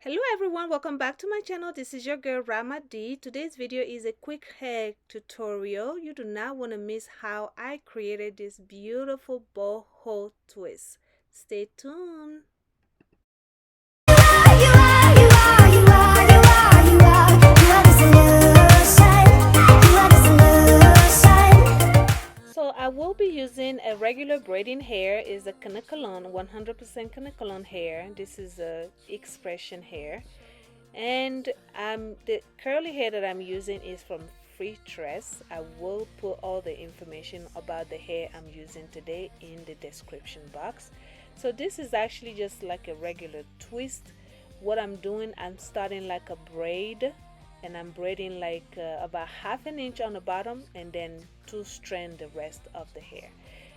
Hello everyone, welcome back to my channel. This is your girl Rama D. Today's video is a quick hair tutorial. You do not want to miss how I created this beautiful boho twist. Stay tuned. So I will be using a regular braiding hair. Is a Kanekalon, 100% Kanekalon hair. This is a expression hair. And the curly hair that I'm using is from Free Tress. I will put all the information about the hair I'm using today in the description box. So this is actually just like a regular twist. What I'm doing, I'm starting like a braid, and I'm braiding like about ½ an inch on the bottom, and then 2 strands the rest of the hair.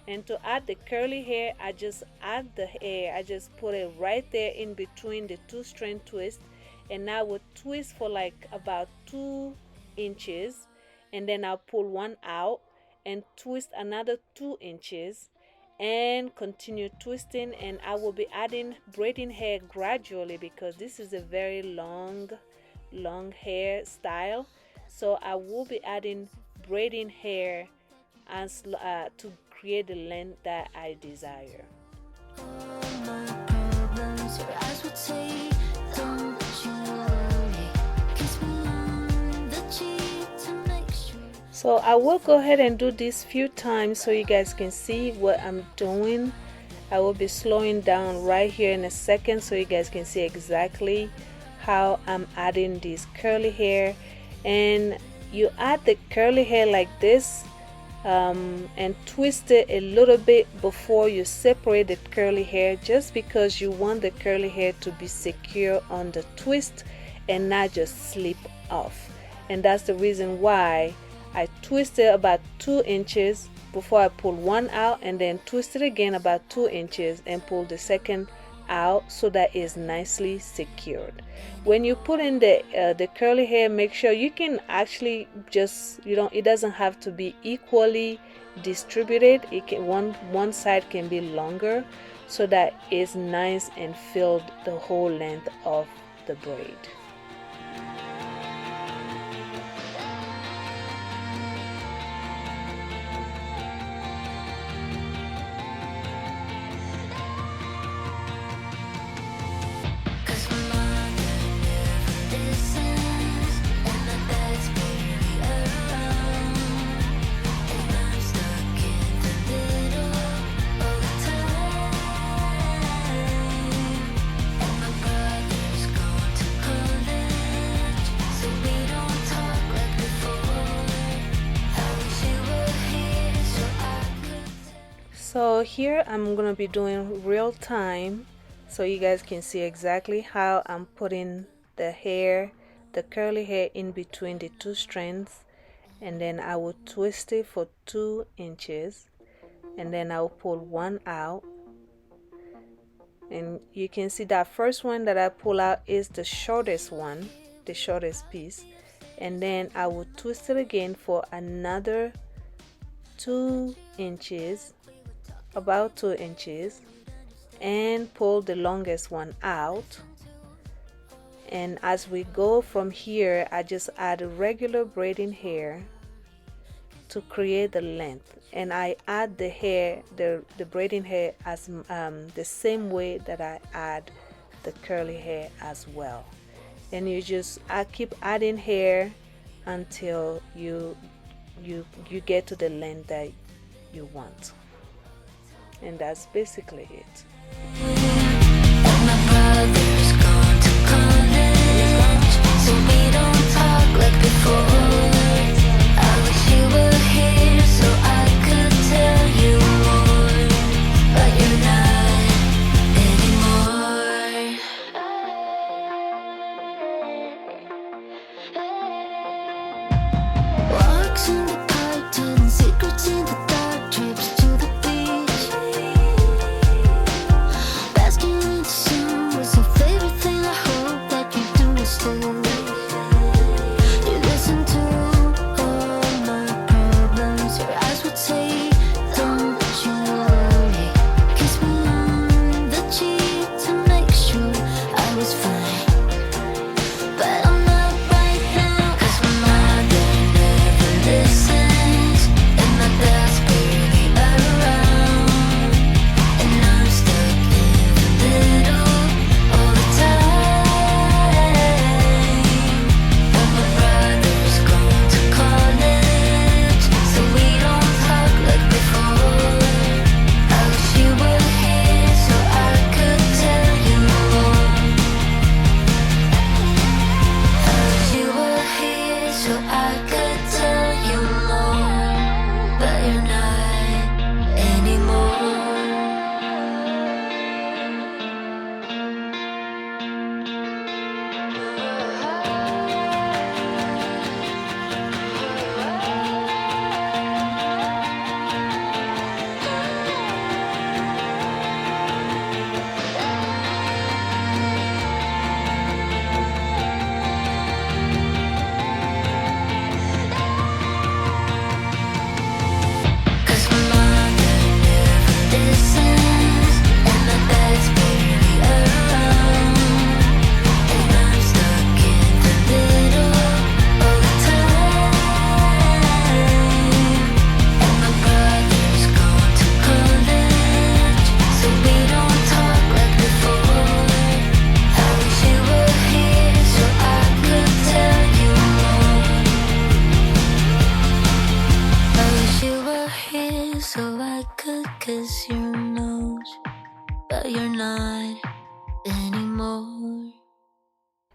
And to add the curly hair, I just add the hair, I just put it right there in between the 2 strand twist, and I will twist for like about 2 inches, and then I'll pull one out and twist another 2 inches and continue twisting. And I will be adding braiding hair gradually because this is a very long hair style, so I will be adding braiding hair as to create the length that I desire. So I will go ahead and do this few times so you guys can see what I'm doing. I will be slowing down right here in a second so you guys can see exactly how I'm adding this curly hair. And you add the curly hair like this and twist it a little bit before you separate the curly hair, just because you want the curly hair to be secure on the twist and not just slip off. And that's the reason why I twist it about 2 inches before I pull one out, and then twist it again about 2 inches and pull the second out so that is nicely secured. When you put in the curly hair, make sure you can actually just, it doesn't have to be equally distributed. It can, one side can be longer so that it's nice and filled the whole length of the braid. So here I'm gonna be doing real time so you guys can see exactly how I'm putting the hair, the curly hair, in between the 2 strands, and then I will twist it for 2 inches, and then I'll pull one out. And you can see that first one that I pull out is the shortest one, the shortest piece, and then I will twist it again for another 2 inches, about 2 inches, and pull the longest one out. And as we go from here, I just add regular braiding hair to create the length, and I add the hair, the braiding hair, as the same way that I add the curly hair as well. And I keep adding hair until you get to the length that you want. And that's basically it. And my brother's gone to college, so we don't talk like before. I wish you were here so I could tell you more, but you're not anymore. Walks in the park, telling secrets in the dark, trips to the beach, basking in the sun with some flavor.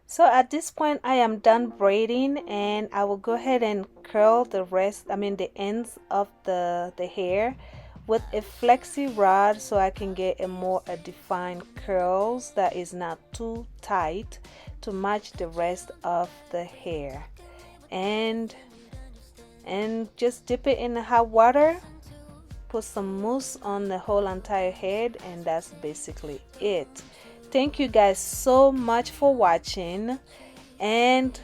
So at this point I am done braiding, and I will go ahead and curl the rest, the ends of the hair with a flexi rod, so I can get a defined curls that is not too tight to match the rest of the hair. And just dip it in the hot water, put some mousse on the whole entire head, and that's basically it. Thank you guys so much for watching, and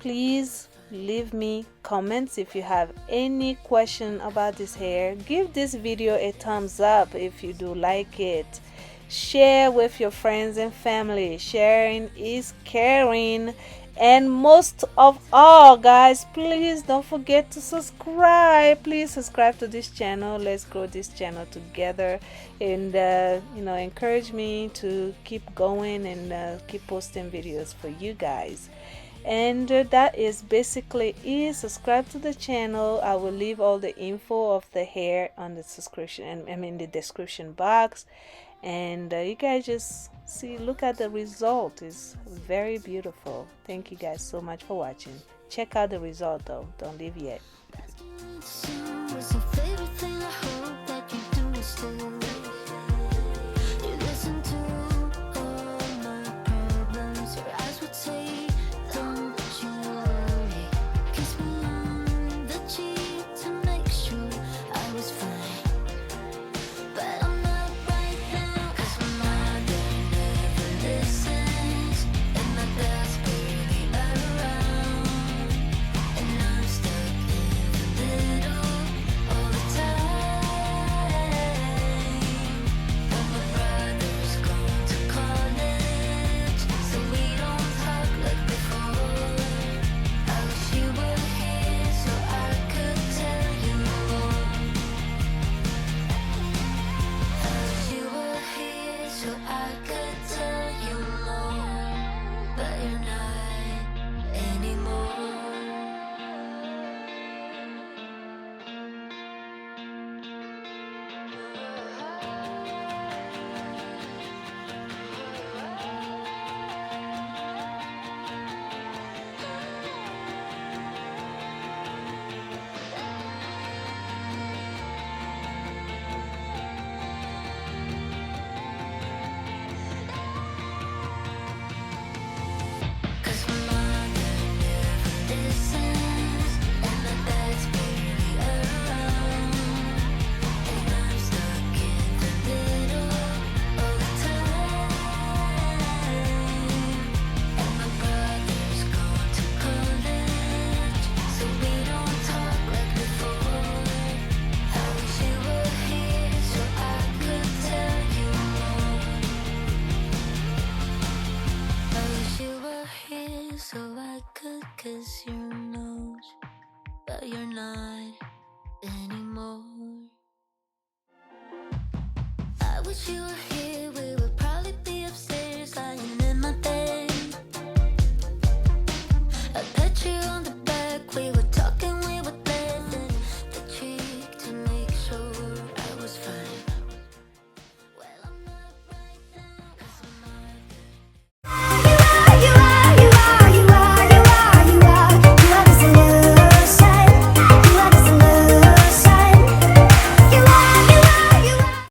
please leave me comments if you have any question about this hair. Give this video a thumbs up if you do like it. Share with your friends and family. Sharing is caring. And most of all, guys, please don't forget to subscribe. Please subscribe to this channel. Let's grow this channel together, and encourage me to keep going and keep posting videos for you guys. And that is basically it. Subscribe to the channel. I will leave all the info of the hair on the subscription, the description box. And you guys just look at the result. It's very beautiful. Thank you guys so much for watching. Check out the result though, don't leave yet. But you're not anymore. I wish you were